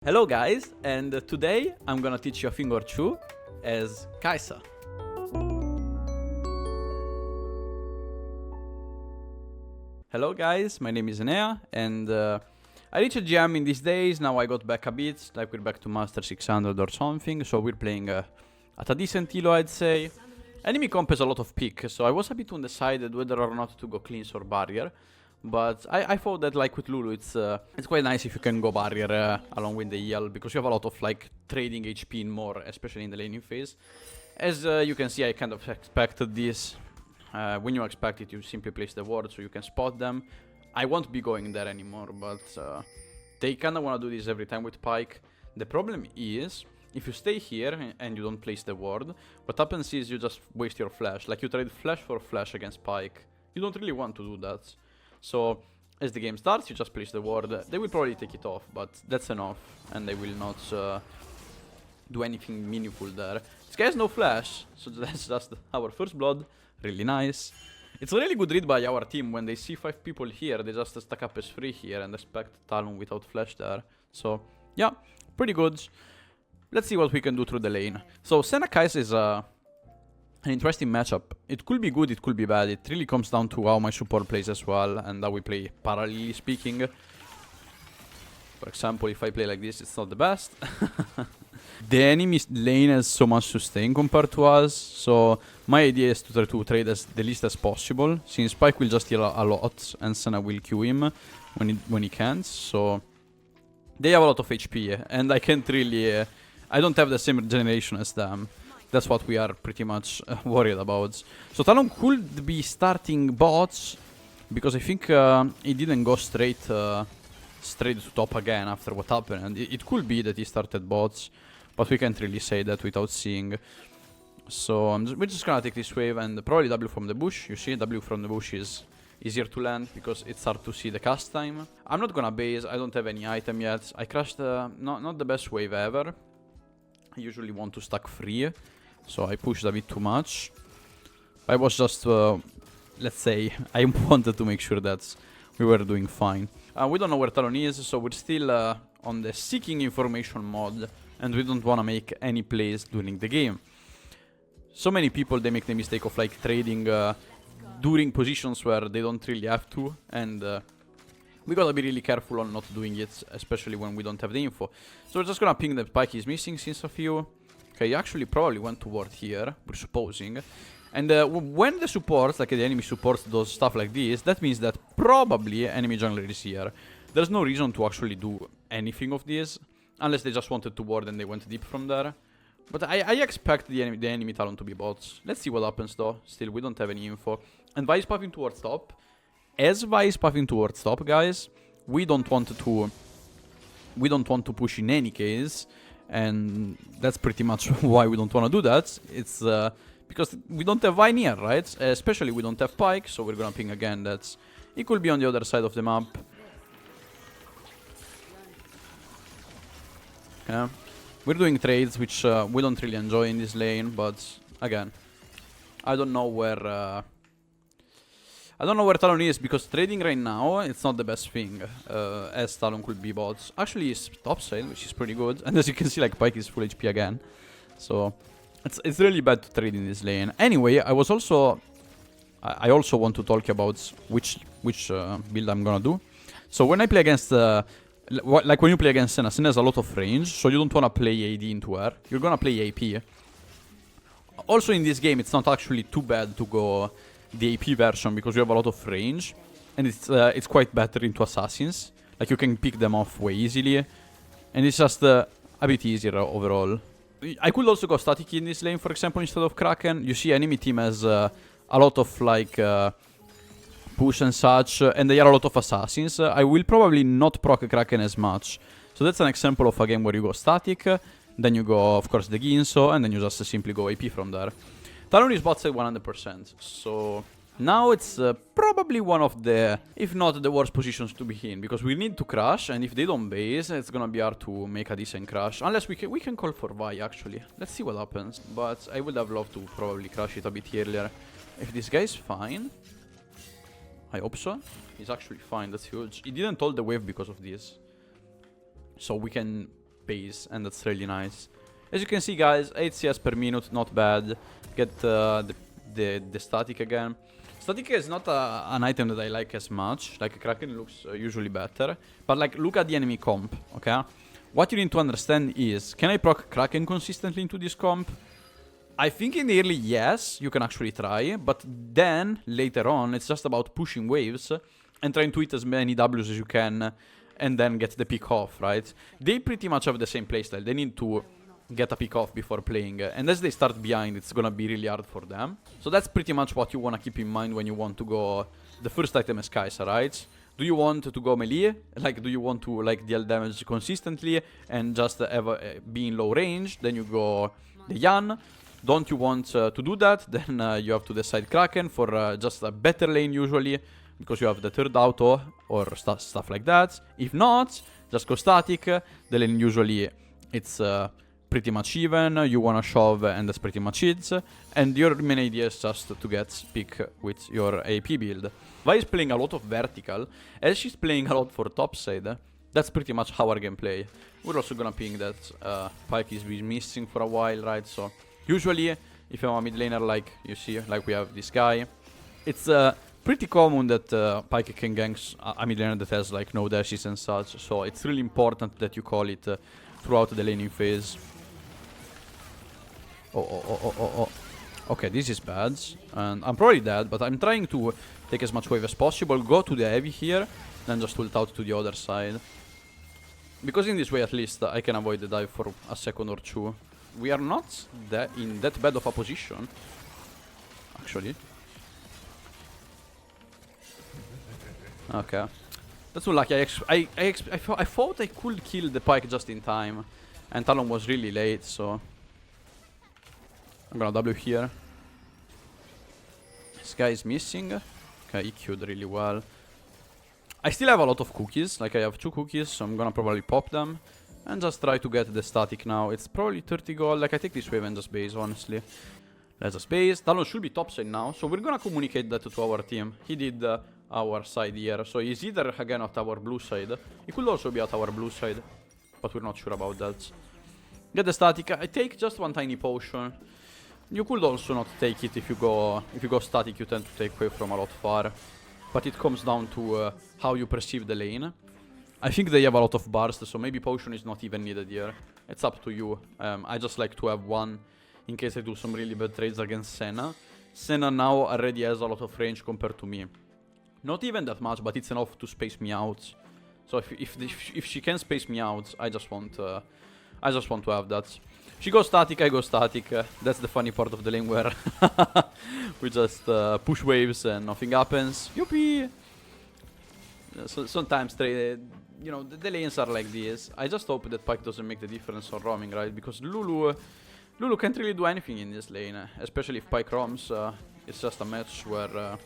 Hello guys, and today I'm gonna teach you a thing or two as Kaisa. Hello guys, my name is Eneino, and I reached GM in these days. Now I got back a bit, like we're back to Master 600 or something, so we're playing at a decent elo, I'd say. Enemy comp has a lot of pick, so I was a bit undecided whether or not to go cleanse or barrier. But I thought that, like with Lulu, it's quite nice if you can go barrier along with the heal, because you have a lot of like trading HP in more, especially in the laning phase. As you can see, I kind of expected this. When you expect it, you simply place the ward so you can spot them. I won't be going there anymore, but they kind of want to do this every time with Pyke. The problem is, if you stay here and you don't place the ward, what happens is you just waste your flash. Like you trade flash for flash against Pyke. You don't really want to do that. So, as the game starts, you just place the ward. They will probably take it off, but that's enough. And they will not do anything meaningful there. This guy has no flash, so that's just our first blood. Really nice. It's a really good read by our team. When they see 5 people here, they just stack up as 3 here and expect Talon without flash there. So, yeah, pretty good. Let's see what we can do through the lane. So, Senna Kaisa is an interesting matchup. It could be good, it could be bad. It really comes down to how my support plays as well, and how we play parallelly speaking. For example, if I play like this, it's not the best. The enemy lane has so much sustain compared to us, so my idea is to try to trade as the least as possible, since Pyke will just heal a lot, and Senna will Q him when he can't, so... They have a lot of HP, and I can't really... I don't have the same generation as them. That's what we are pretty much worried about. So Talon could be starting bots, because I think he didn't go straight to top again after what happened. And it could be that he started bots, but we can't really say that without seeing. So we're just gonna take this wave and probably W from the bush. You see, W from the bush is easier to land because it's hard to see the cast time. I'm not gonna base, I don't have any item yet. I crashed not the best wave ever. I usually want to stack 3. So I pushed a bit too much. I was just, let's say, I wanted to make sure that we were doing fine. We don't know where Talon is, so we're still on the seeking information mode. And we don't want to make any plays during the game. So many people, they make the mistake of like trading during positions where they don't really have to. And we gotta be really careful on not doing it, especially when we don't have the info. So we're just gonna ping that Pyke is missing since a few. Okay, he actually probably went toward here, we're supposing. And when the supports, like the enemy supports does stuff like this, that means that probably enemy jungler is here. There's no reason to actually do anything of this, unless they just wanted to ward and they went deep from there. But I expect the enemy Talon to be bots. Let's see what happens though. Still, we don't have any info. And Vi is puffing towards top. As Vi is puffing towards top, guys, we don't want to push in any case. And that's pretty much why we don't want to do that. It's because we don't have Vi near, right? Especially we don't have Pyke, so we're gonna ping again that he could be on the other side of the map. Okay. We're doing trades, which we don't really enjoy in this lane, but again, I don't know where Talon is, because trading right now, it's not the best thing, as Talon could be bots. Actually, he's topside, which is pretty good. And as you can see, like, Pyke is full HP again. So, it's really bad to trade in this lane. Anyway, I also want to talk about which build I'm gonna do. So, when I play against... like, when you play against Senna, Senna has a lot of range, so you don't want to play AD into her. You're gonna play AP. Also, in this game, it's not actually too bad to go... the AP version, because you have a lot of range, and it's quite better into assassins. Like, you can pick them off way easily, and it's just a bit easier overall. I could also go static in this lane, for example, instead of Kraken. You see, enemy team has a lot of like push and such, and they are a lot of assassins. I will probably not proc Kraken as much. So that's an example of a game where you go static, then you go, of course, the Ginso, and then you just simply go AP from there. Talon is bot side 100%, so now it's probably one of the, if not the worst positions to be in, because we need to crash, and if they don't base, it's gonna be hard to make a decent crash. Unless we can call for Vi, actually. Let's see what happens, but I would have loved to probably crash it a bit earlier. If this guy is fine, I hope so. He's actually fine, that's huge. He didn't hold the wave because of this. So we can space, and that's really nice. As you can see, guys, 8 CS per minute, not bad. Get the static again. Static is not an item that I like as much. Like, Kraken looks usually better. But, like, look at the enemy comp, okay? What you need to understand is, can I proc Kraken consistently into this comp? I think in the early, yes, you can actually try. But then, later on, it's just about pushing waves and trying to hit as many Ws as you can and then get the pick off, right? They pretty much have the same playstyle. They need to get a pick off before playing, and as they start behind, it's gonna be really hard for them. So that's pretty much what you wanna keep in mind when you want to go. The first item is Kai'Sa, right? Do you want to go melee? Like, do you want to like deal damage consistently and just be in low range? Then you go the Yan. Don't you want to do that? Then you have to decide Kraken for just a better lane usually, because you have the third auto or stuff like that. If not, just go static. The lane usually it's pretty much even, you wanna shove, and that's pretty much it. And your main idea is just to get pick with your AP build. Vi is playing a lot of vertical, as she's playing a lot for topside. That's pretty much our gameplay. We're also gonna ping that Pyke is missing for a while, right? So usually, if I'm a mid laner, like you see, like we have this guy, it's pretty common that Pyke can gank a mid laner that has like no dashes and such. So it's really important that you call it throughout the laning phase. Oh. Okay, this is bad. And I'm probably dead, but I'm trying to take as much wave as possible. Go to the heavy here, then just ult out to the other side. Because in this way, at least, I can avoid the dive for a second or two. We are not in that bad of a position, actually. Okay. That's unlucky. I thought I could kill the Pyke just in time. And Talon was really late, so I'm gonna W here. This guy is missing. Okay, he queued really well. I still have a lot of cookies. Like, I have 2 cookies, so I'm gonna probably pop them. And just try to get the static now. It's probably 30 gold. Like, I take this wave and just base, honestly. Let's just base. Talon should be topside now, so we're gonna communicate that to our team. He did our side here, so he's either again at our blue side. He could also be at our blue side, but we're not sure about that. Get the static. I take just 1 tiny potion. You could also not take it if you go static. You tend to take wave from a lot far, but it comes down to how you perceive the lane. I think they have a lot of burst, so maybe potion is not even needed here. It's up to you. I just like to have 1 in case I do some really bad trades against Senna. Senna now already has a lot of range compared to me. Not even that much, but it's enough to space me out. So if she can space me out, I just want to have that. She goes static, I go static. That's the funny part of the lane where we just push waves and nothing happens. Yuppie! So sometimes, you know, the lanes are like this. I just hope that Pyke doesn't make the difference on roaming, right? Because Lulu can't really do anything in this lane, especially if Pyke roams. It's just a match where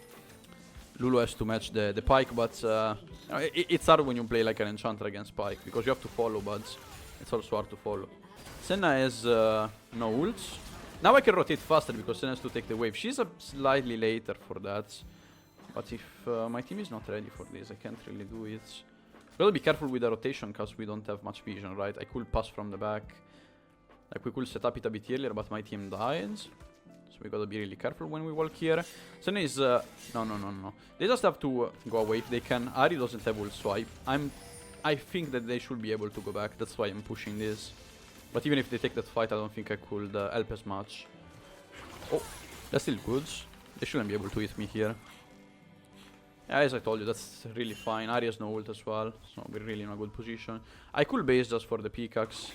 Lulu has to match the Pyke, but you know, it's hard when you play like an enchanter against Pyke, because you have to follow, but it's also hard to follow. Senna has no ults. Now I can rotate faster because Senna has to take the wave. She's slightly later for that. But if my team is not ready for this, I can't really do it. Gotta be careful with the rotation because we don't have much vision, right? I could pass from the back. Like, we could set up it a bit earlier, but my team died. So we gotta be really careful when we walk here. Senna is... No. They just have to go away if they can. Ahri doesn't have ult, so I think that they should be able to go back. That's why I'm pushing this. But even if they take that fight, I don't think I could help as much. Oh, that's still good. They shouldn't be able to hit me here. Yeah, as I told you, that's really fine. Ahri has no ult as well, so we're really in a good position. I could base just for the pickaxe.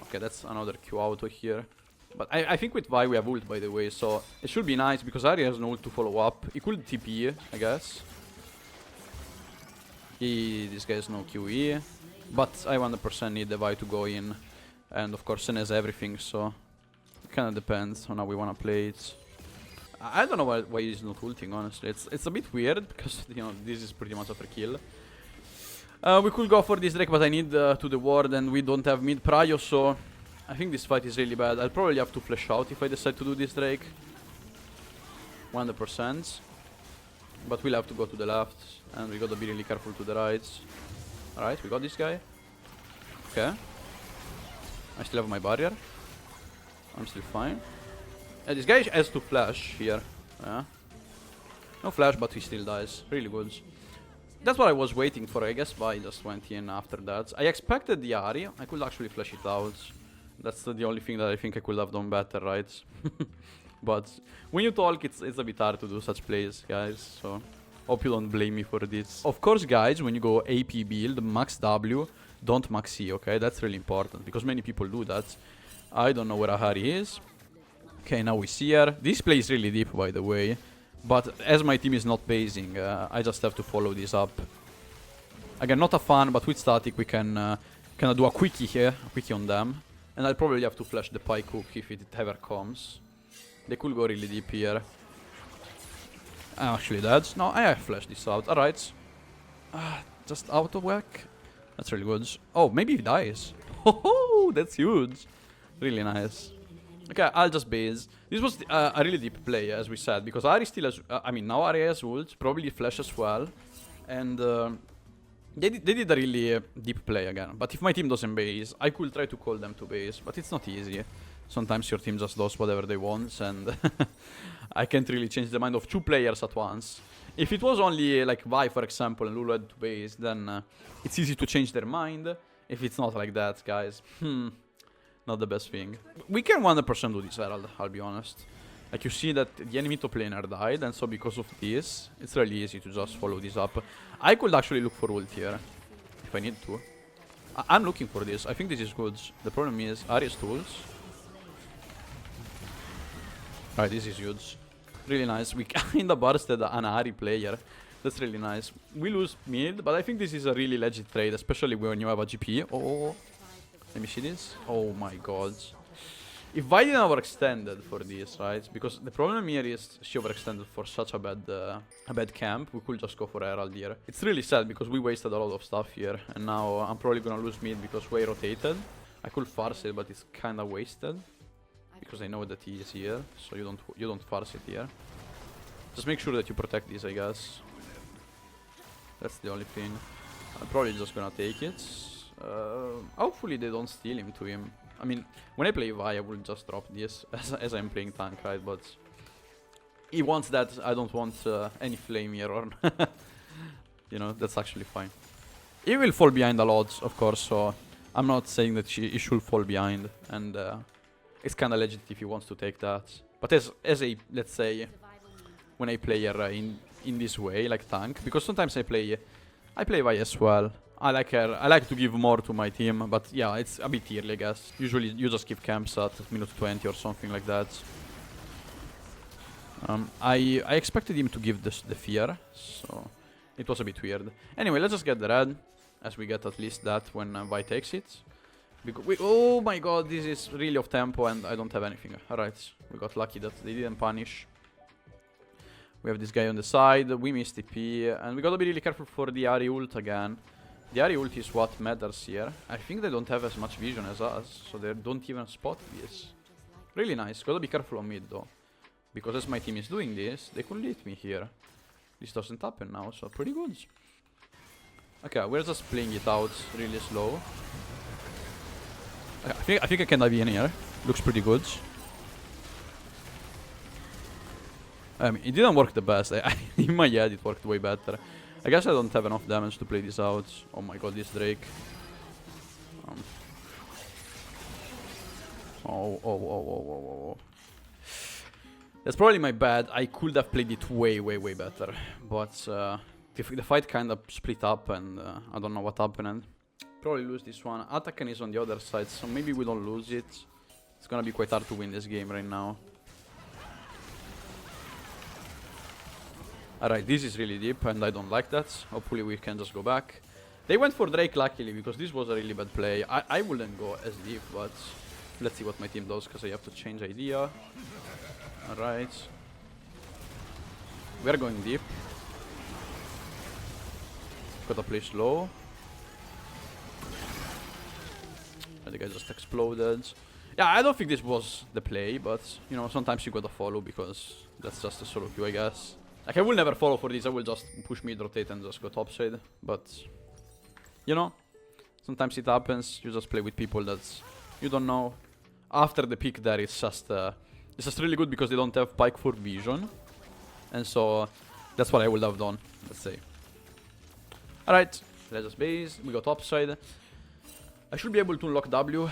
Okay, that's another Q auto here. But I think with Vi we have ult, by the way, so it should be nice because Ahri has no ult to follow up. He could TP, I guess. This guy has no QE. But I 100% need the Vi to go in. And of course, Senna has everything, so it kind of depends on how we want to play it. I don't know why he's not ulting, honestly. It's a bit weird because, you know, this is pretty much a free kill. We could go for this Drake, but I need to the ward and we don't have mid prio, so I think this fight is really bad. I'll probably have to flash out if I decide to do this Drake. 100%. But we'll have to go to the left and we gotta be really careful to the right. Alright, we got this guy. Okay. I still have my barrier. I'm still fine. This guy has to flash here. Yeah. No flash, but he still dies. Really good. That's what I was waiting for. I guess Vi just went in after that. I expected the Ahri. I could actually flash it out. That's the only thing that I think I could have done better, right? But when you talk, it's a bit hard to do such plays, guys. So hope you don't blame me for this. Of course, guys, when you go AP build, max W, don't max E, okay? That's really important because many people do that. I don't know where Ahri is. Okay, now we see her. This play is really deep, by the way. But as my team is not basing, I just have to follow this up. Again, not a fan, but with static we can kind of do a quickie here, a quickie on them. And I'll probably have to flash the pie cook if it ever comes. They could go really deep here. I'm actually dead. No, I flashed this out. Alright. Just out of whack. That's really good. Oh, maybe he dies. Oh, that's huge. Really nice. Okay, I'll just base. This was a really deep play, as we said, because Ahri still has... I mean, now Ahri has ult, probably flash as well. And they did a really deep play again. But if my team doesn't base, I could try to call them to base, but it's not easy. Sometimes your team just does whatever they want, and I can't really change the mind of two players at once. If it was only like Vi, for example, and Lulu had to base, then it's easy to change their mind. If it's not like that, guys, not the best thing. We can 100% do this, Herald, I'll be honest. Like, you see that the enemy top laner died, and so because of this, it's really easy to just follow this up. I could actually look for ult here, if I need to. I'm looking for this. I think this is good. The problem is, Ahri's tools. Alright, this is huge. Really nice. We kinda bursted an Ahri player. That's really nice. We lose mid, but I think this is a really legit trade, especially when you have a GP. Oh, let me see this. Oh my god. If Vi didn't overextended for this, right? Because the problem here is she overextended for such a bad camp. We could just go for Herald here. It's really sad because we wasted a lot of stuff here. And now I'm probably gonna lose mid because we rotated. I could farce it, but it's kinda wasted. Because I know that he is here, so you don't farce it here. Just make sure that you protect this, I guess. That's the only thing. I'm probably just gonna take it. Hopefully they don't steal him to him. I mean, when I play Vi, I will just drop this as I'm playing tank, right? But he wants that. I don't want any flame here, or you know, that's actually fine. He will fall behind a lot, of course. So I'm not saying that he should fall behind, and it's kind of legit if he wants to take that. But as a, let's say, when I play her in this way, like tank, because sometimes I play Vi as well. I like her. I like to give more to my team, but yeah, it's a bit early, I guess. Usually you just give camps at minute 20 or something like that. I expected him to give the fear, so it was a bit weird. Anyway, let's just get the red, as we get at least that when Vi takes it. Oh my god, this is really off tempo and I don't have anything. Alright, we got lucky that they didn't punish. We have this guy on the side, we missed TP, and we gotta be really careful for the Ahri ult again. The Ahri ult is what matters here. I think they don't have as much vision as us, so they don't even spot this. Really nice, gotta be careful on mid though. Because as my team is doing this, they could lead me here. This doesn't happen now, so pretty good. Okay, we're just playing it out really slow. I think I can dive in here. Looks pretty good. I mean, it didn't work the best. In my head, it worked way better. I guess I don't have enough damage to play this out. Oh my god, this Drake. Oh. That's probably my bad. I could have played it way better. But the fight kind of split up and I don't know what happened. Probably lose this one. Atakan is on the other side, so maybe we don't lose it. It's gonna be quite hard to win this game right now. Alright, this is really deep and I don't like that. Hopefully we can just go back. They went for Drake luckily because this was a really bad play. I wouldn't go as deep, but let's see what my team does because I have to change idea. Alright. We're going deep. Gotta play slow. I think I just exploded. Yeah, I don't think this was the play, but you know, sometimes you gotta follow because that's just a solo queue, I guess. Like, I will never follow for this, I will just push mid, rotate and just go topside. But, you know, sometimes it happens, you just play with people that you don't know. After the pick there, it's just really good because they don't have Pike for vision. And so that's what I would have done, let's say. Alright, let's just base. We got topside. I should be able to unlock W,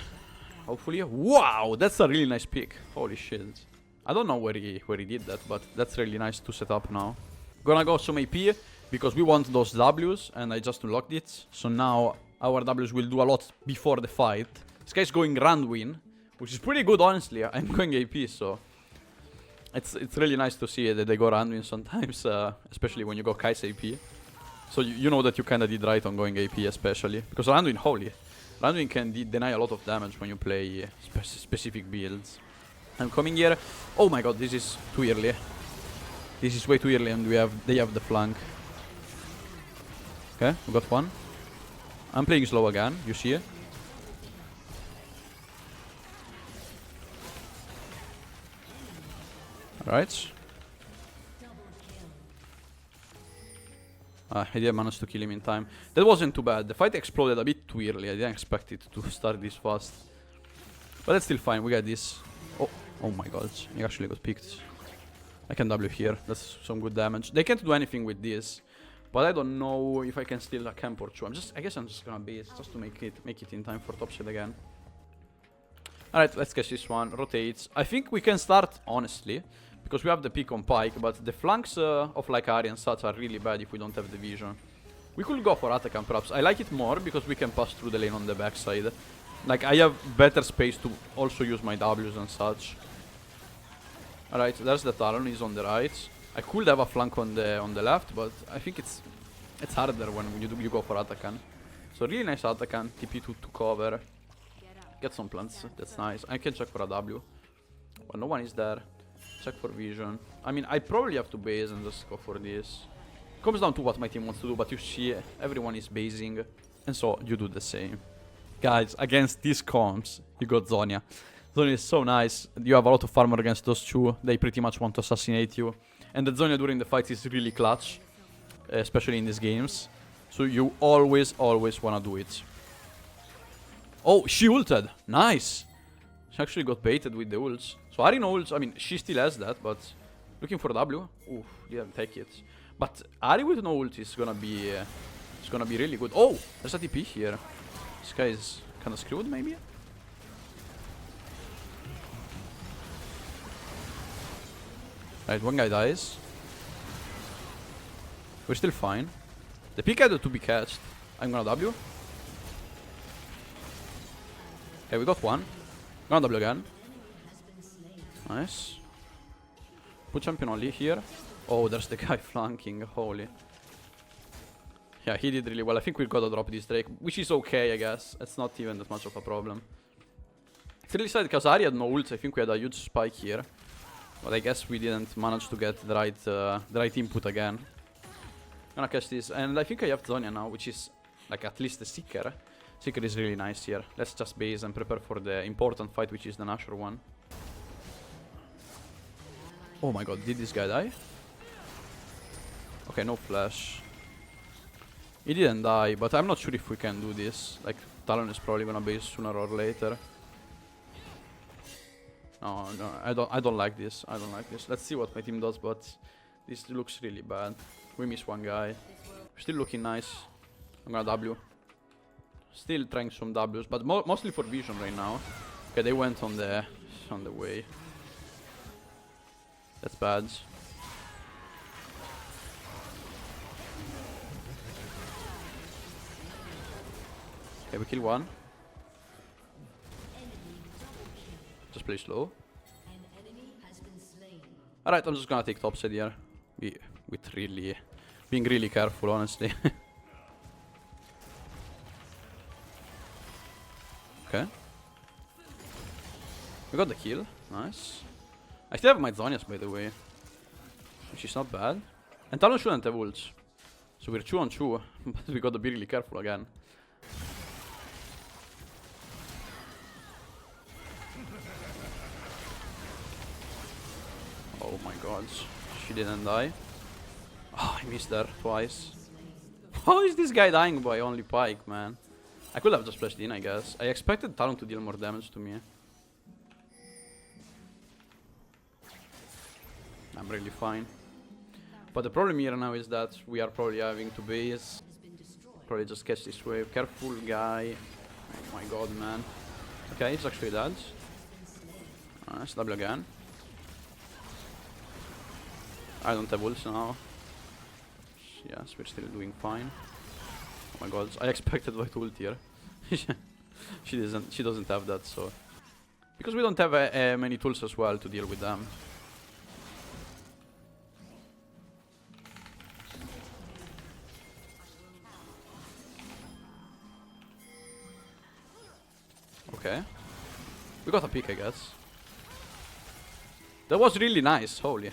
hopefully. Wow, that's a really nice pick. Holy shit. I don't know where he did that, but that's really nice to set up now. Gonna go some AP because we want those Ws, and I just unlocked it. So now our Ws will do a lot before the fight. This guy's going Randwin, which is pretty good, honestly. I'm going AP, so it's really nice to see that they go Randwin sometimes, especially when you go Kai's AP. So you know that you kinda did right on going AP, especially because Randwin, holy. Randwin can deny a lot of damage when you play specific builds. I'm coming here. Oh my god, this is too early. This is way too early, and they have the flank. Okay, we got one. I'm playing slow again, you see it? Alright. I didn't manage to kill him in time. That wasn't too bad. The fight exploded a bit too early. I didn't expect it to start this fast. But that's still fine. We got this. Oh my god. He actually got picked. I can W here. That's some good damage. They can't do anything with this. But I don't know if I can steal a camp or two. I guess I'm just gonna base just to make it in time for topside again. Alright, let's catch this one. Rotates. I think we can start, honestly, because we have the pick on Pike, but the flanks of like Ahri and such are really bad if we don't have the vision. We could go for Atacam perhaps. I like it more because we can pass through the lane on the backside. Like, I have better space to also use my Ws and such. Alright, there's the Talon, he's on the right. I could have a flank on the left, but I think it's harder when you go for Atacam. So really nice Atacam, TP to cover. Get some plants, that's nice. I can check for a W, but no one is there. Check for vision. I mean, I probably have to base and just go for this. Comes down to what my team wants to do, but you see, everyone is basing, and so you do the same. Guys, against these comps, you got Zhonya. Zhonya is so nice. You have a lot of armor against those two. They pretty much want to assassinate you. And the Zhonya during the fight is really clutch, especially in these games. So you always wanna do it. Oh, she ulted. Nice. She actually got baited with the ults. So Ahri no ults. I mean, she still has that, but looking for W. Oof, didn't take it. But Ahri with no ult is gonna be really good. Oh, there's a TP here. This guy is kind of screwed, maybe. Right, one guy dies. We're still fine. The pick had to be catched. I'm gonna W. Okay, we got one. Gonna W again. Nice. Put champion only here. Oh, there's the guy flanking. Holy. Yeah, he did really well. I think we gotta drop this Drake, which is okay, I guess. It's not even that much of a problem. It's really sad because Ahri had no ult. I think we had a huge spike here. But I guess we didn't manage to get the right input again. Gonna catch this. And I think I have Zhonya now, which is like at least the Seeker. Seeker is really nice here. Let's just base and prepare for the important fight, which is the Nashor one. Oh my god, did this guy die? Okay, no flash. He didn't die, but I'm not sure if we can do this. Like, Talon is probably gonna base sooner or later. No, I don't like this. I don't like this. Let's see what my team does, but this looks really bad. We miss one guy. We're still looking nice. I'm gonna W. Still trying some Ws, but mostly for vision right now. Okay, they went on the way. That's bad. Okay, we kill one. Just play slow. Alright, I'm just gonna take topside here. With really being really careful, honestly. Okay. We got the kill. Nice. I still have my Zhonyas, by the way. Which is not bad. And Talon shouldn't have ults. So we're 2 on 2. But we gotta be really careful again. Oh my god. She didn't die. Oh, I missed her twice. How is this guy dying by only Pike, man? I could have just flashed in, I guess. I expected Talon to deal more damage to me. I'm really fine. But the problem here now is that we are probably having to base. Probably just catch this wave. Careful, guy. Oh my god, man. Okay, it's actually dead. Nice, double again. I don't have ults now. Yes, we're still doing fine. Oh my god, I expected white ult here. She doesn't have that, so. Because we don't have many tools as well to deal with them. Okay. We got a pick, I guess. That was really nice, holy.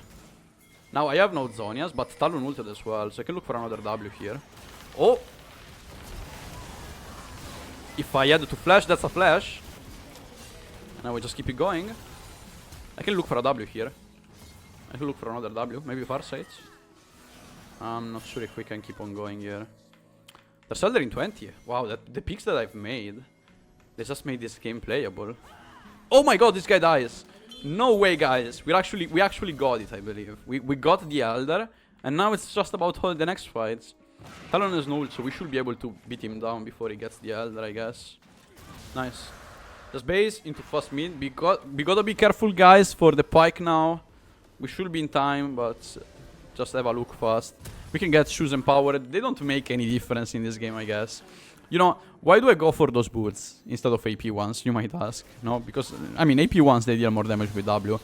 Now I have no Zonias, but Talon ulted as well, so I can look for another W here. Oh! If I had to flash, that's a flash. Now we just keep it going. I can look for a W here. I can look for another W, maybe Farsight. I'm not sure if we can keep on going here. They're still there in 20. Wow, the picks that I've made, they just made this game playable. Oh my god, this guy dies. No way, guys. We actually got it, I believe. We got the Elder, and now it's just about all the next fights. Talon has no ult, so we should be able to beat him down before he gets the Elder, I guess. Nice. Just base into fast mid. We gotta be careful, guys, for the pike now. We should be in time, but just have a look fast. We can get shoes empowered. They don't make any difference in this game, I guess. You know, why do I go for those boots instead of AP ones, you might ask? No, because, I mean, AP ones, they deal more damage with W.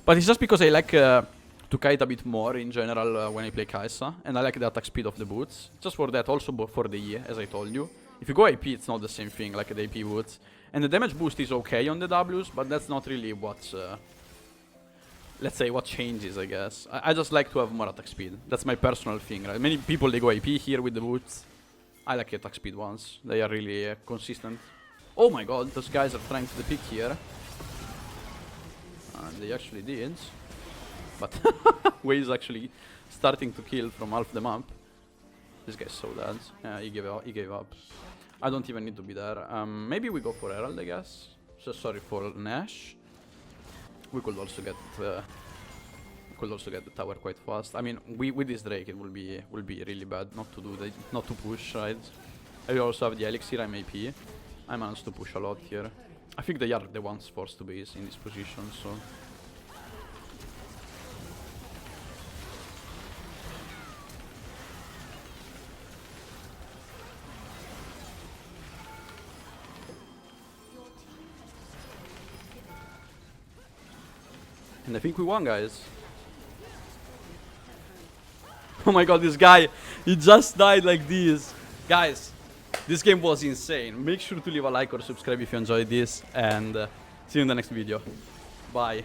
But it's just because I like to kite a bit more in general when I play Kai'Sa. And I like the attack speed of the boots. Just for that, also for the E, as I told you. If you go AP, it's not the same thing like the AP boots. And the damage boost is okay on the Ws, but that's not really what, let's say, what changes, I guess. I just like to have more attack speed. That's my personal thing, right? Many people, they go AP here with the boots. I like attack speed ones. They are really consistent. Oh my god, those guys are trying to pick here. And they actually did. But Wei is actually starting to kill from half the map. This guy's so dead. Yeah, he gave up. I don't even need to be there. Maybe we go for Herald, I guess. So sorry for Nash. We could also get the tower quite fast. I mean, with this Drake, it will be really bad not to push, right? I also have the elixir. I'm AP. I managed to push a lot here. I think they are the ones forced to base in this position, so. And I think we won, guys. Oh my god, this guy, he just died like this. Guys, this game was insane. Make sure to leave a like or subscribe if you enjoyed this, and see you in the next video. Bye.